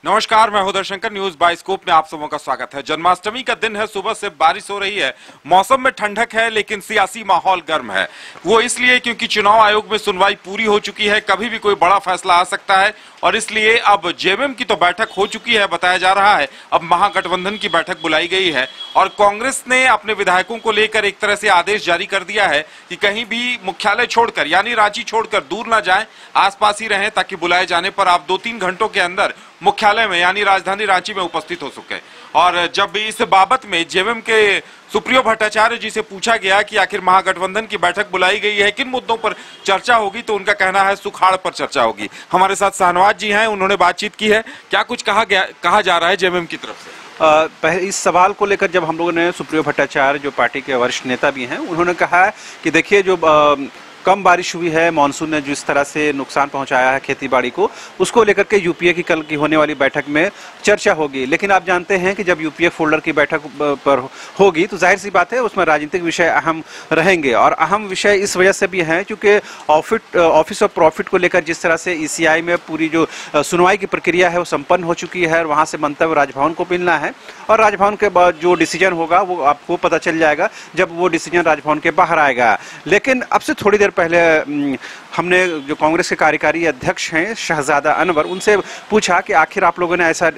नमस्कार, मैं हूं दर्शंकर। न्यूज बाइस्कोप में आप सबों का स्वागत है। जन्माष्टमी का दिन है, सुबह से बारिश हो रही है, मौसम में ठंडक है, लेकिन सियासी माहौल गर्म है। वो इसलिए क्योंकि चुनाव आयोग में सुनवाई पूरी हो चुकी है, कभी भी कोई बड़ा फैसला आ सकता है और इसलिए अब जेएमएम की तो बैठक हो चुकी है, बताया जा रहा है अब महागठबंधन की बैठक बुलाई गई है और कांग्रेस ने अपने विधायकों को लेकर एक तरह से आदेश जारी कर दिया है कि कहीं भी मुख्यालय छोड़कर यानी रांची छोड़कर दूर ना जाएं, आसपास ही रहें ताकि बुलाए जाने पर आप 2-3 घंटों के अंदर मुख्यालय में यानी राजधानी रांची में उपस्थित हो सके। और जब इस बाबत में जेएमएम के सुप्रियो भट्टाचार्य जी से पूछा गया कि आखिर महागठबंधन की बैठक बुलाई गई है, किन मुद्दों पर चर्चा होगी, तो उनका कहना है सुखाड़ पर चर्चा होगी। हमारे साथ शाहनवाज जी हैं, उन्होंने बातचीत की है। क्या कुछ कहा जा रहा है जेएमएम की तरफ से? इस सवाल को लेकर जब हम लोगों ने सुप्रियो भट्टाचार्य जो पार्टी के वरिष्ठ नेता भी हैं, उन्होंने कहा कि देखिए जो कम बारिश हुई है, मानसून ने जिस तरह से नुकसान पहुंचाया है खेतीबाड़ी को, उसको लेकर के यूपीए की कल की होने वाली बैठक में चर्चा होगी। लेकिन आप जानते हैं कि जब यूपीए फोल्डर की बैठक पर होगी तो जाहिर सी बात है उसमें राजनीतिक विषय अहम रहेंगे और अहम विषय इस वजह से भी हैं क्योंकि ऑफिस ऑफ प्रॉफिट को लेकर जिस तरह से ईसीआई में पूरी जो सुनवाई की प्रक्रिया है वो संपन्न हो चुकी है और वहाँ से मंतव्य राजभवन को मिलना है और राजभवन के बाद जो डिसीजन होगा वो आपको पता चल जाएगा जब वो डिसीजन राजभवन के बाहर आएगा। लेकिन अब से थोड़ी देर पहले हमने जो कांग्रेस के कार्यकारी अध्यक्ष हैं शहजादा अनवर, उनसे पूछा कि आखिर आप लोगों ने ऐसा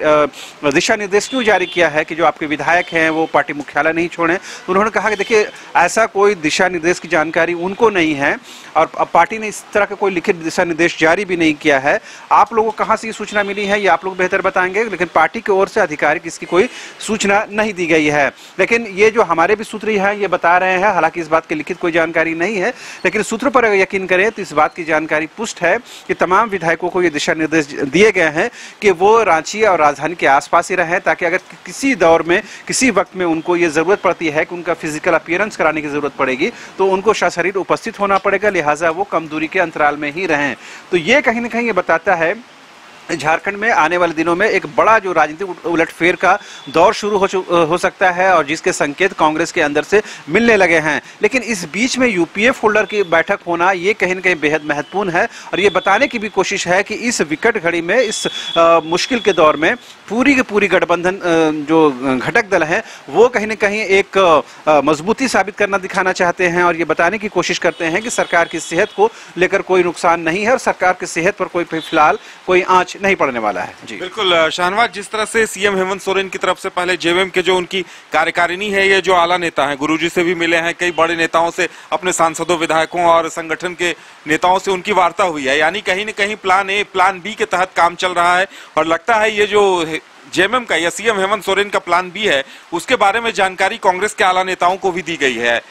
दिशा निर्देश क्यों जारी किया है कि जो आपके विधायक हैं वो पार्टी मुख्यालय नहीं छोड़ें। तो उन्होंने कहा कि देखिए ऐसा कोई दिशा निर्देश की जानकारी उनको नहीं है और पार्टी ने इस तरह का कोई लिखित दिशा निर्देश जारी भी नहीं किया है। आप लोगों को कहाँ से ये सूचना मिली है ये आप लोग बेहतर बताएंगे, लेकिन पार्टी की ओर से आधिकारिक इसकी कोई सूचना नहीं दी गई है। लेकिन ये जो हमारे भी सूत्र हैं ये बता रहे हैं, हालांकि इस बात की लिखित कोई जानकारी नहीं है, लेकिन सूत्रों पर यकीन करें तो इस बात की जानकारी पुष्ट है कि तमाम विधायकों को ये दिशा निर्देश दिए गए हैं कि वो रांची और राजधानी के आसपास ही रहें ताकि अगर किसी दौर में किसी वक्त में उनको ये जरूरत पड़ती है कि उनका फिजिकल अपीयरेंस कराने की जरूरत पड़ेगी तो उनको सशरीर उपस्थित होना पड़ेगा, लिहाजा वो कम दूरी के अंतराल में ही रहें। तो ये कहीं ना कहीं ये बताता है झारखंड में आने वाले दिनों में एक बड़ा जो राजनीतिक उलटफेर का दौर शुरू हो सकता है और जिसके संकेत कांग्रेस के अंदर से मिलने लगे हैं। लेकिन इस बीच में यूपीए फोल्डर की बैठक होना ये कहीं न कहीं बेहद महत्वपूर्ण है और ये बताने की भी कोशिश है कि इस विकट घड़ी में इस मुश्किल के दौर में पूरी की पूरी गठबंधन जो घटक दल हैं वो कहीं न कहीं एक मजबूती साबित करना दिखाना चाहते हैं और ये बताने की कोशिश करते हैं कि सरकार की सेहत को लेकर कोई नुकसान नहीं है और सरकार की सेहत पर कोई फिलहाल कोई आंच नहीं पड़ने वाला है। जी बिल्कुल शाहनवाज, जिस तरह से सीएम हेमंत सोरेन की तरफ से पहले जेएमएम के जो उनकी कार्यकारिणी है, ये जो आला नेता हैं, गुरुजी से भी मिले हैं, कई बड़े नेताओं से, अपने सांसदों, विधायकों और संगठन के नेताओं से उनकी वार्ता हुई है, यानी कहीं न कहीं प्लान ए प्लान बी के तहत काम चल रहा है और लगता है ये जो जेएमएम का या सीएम हेमंत सोरेन का प्लान बी है उसके बारे में जानकारी कांग्रेस के आला नेताओं को भी दी गई है।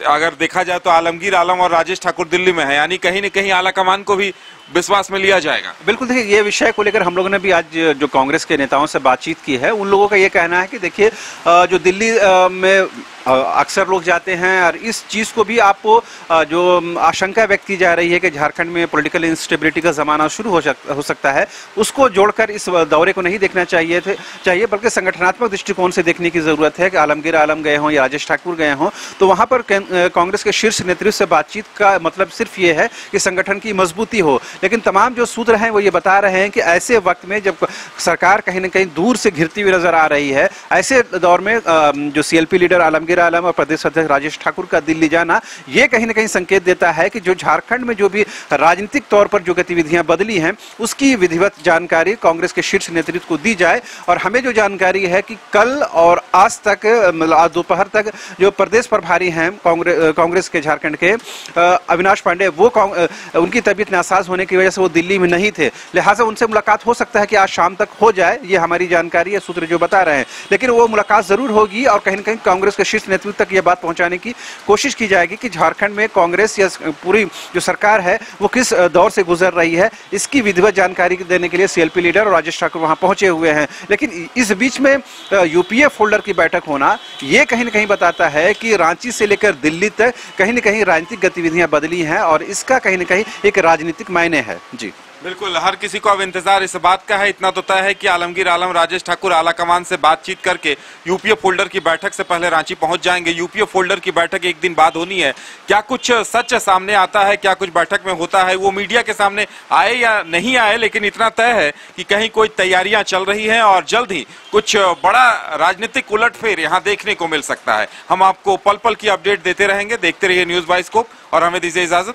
अगर देखा जाए तो आलमगीर आलम और राजेश ठाकुर दिल्ली में है, यानी कहीं न कहीं आला कमान को भी विश्वास में लिया जाएगा। बिल्कुल, देखिए ये विषय को लेकर हम लोगों ने भी आज जो कांग्रेस के नेताओं से बातचीत की है उन लोगों का ये कहना है कि देखिए जो दिल्ली में अक्सर लोग जाते हैं और इस चीज़ को भी आपको जो आशंका व्यक्त की जा रही है कि झारखंड में पॉलिटिकल इंस्टेबिलिटी का ज़माना शुरू हो सकता है, उसको जोड़कर इस दौरे को नहीं देखना चाहिए बल्कि संगठनात्मक दृष्टिकोण से देखने की ज़रूरत है कि आलमगीर आलम गए हों या राजेश ठाकुर गए हों तो वहाँ पर कांग्रेस के शीर्ष नेतृत्व से बातचीत का मतलब सिर्फ ये है कि संगठन की मजबूती हो। लेकिन तमाम जो सूत्र हैं वो ये बता रहे हैं कि ऐसे वक्त में जब सरकार कहीं ना कहीं दूर से घिरती हुई नजर आ रही है, ऐसे दौर में जो सीएलपी लीडर आलमगीर आलम और प्रदेश अध्यक्ष राजेश ठाकुर का दिल्ली जाना ये कहीं ना कहीं संकेत देता है कि जो झारखंड में जो भी राजनीतिक तौर पर जो गतिविधियां बदली हैं उसकी विधिवत जानकारी कांग्रेस के शीर्ष नेतृत्व को दी जाए। और हमें जो जानकारी है कि कल और आज तक आज दोपहर तक जो प्रदेश प्रभारी हैं कांग्रेस के झारखंड के अविनाश पांडे, वो उनकी तबीयत नासाज होने की वजह से वो दिल्ली में नहीं थे, लिहाजा उनसे मुलाकात हो सकता है कि आज शाम तक हो जाए, ये हमारी जानकारी है, सूत्र जो बता रहे हैं। लेकिन वो मुलाकात जरूर होगी और कहीं न कहीं कांग्रेस के शीर्ष नेतृत्व तक ये बात पहुंचाने की कोशिश की जाएगी कि झारखंड में कांग्रेस या पूरी जो सरकार है वो किस दौर से गुजर रही है, इसकी विधिवत जानकारी देने के लिए सीएलपी लीडर और राजेश ठाकुर वहां पहुंचे हुए हैं। लेकिन इस बीच में यूपीए फोल्डर की बैठक होना ये कहीं न कहीं बताता है कि रांची से लेकर दिल्ली तक कहीं न कहीं राजनीतिक गतिविधियां बदली हैं और इसका कहीं न कहीं एक राजनीतिक मायने है। जी। बिल्कुल, हर किसी को अब इंतजार इस बात का है। इतना तो तय है कि आलमगीर आलम राजेश ठाकुर आलाकमान से बातचीत करके यूपीए फोल्डर की बैठक से पहले रांची पहुंच जाएंगे। यूपीए फोल्डर की बैठक एक दिन बाद होनी है। क्या कुछ सच सामने आता है, क्या कुछ बैठक में होता है, वो मीडिया के सामने आए या नहीं आए, लेकिन इतना तय है कि कहीं कोई तैयारियां चल रही हैं और जल्द ही कुछ बड़ा राजनीतिक उलटफेर यहां देखने को मिल सकता है। हम आपको पल पल की अपडेट देते रहेंगे। देखते रहिए न्यूज बाइस्कोप और हमें दीजिए इजाजत।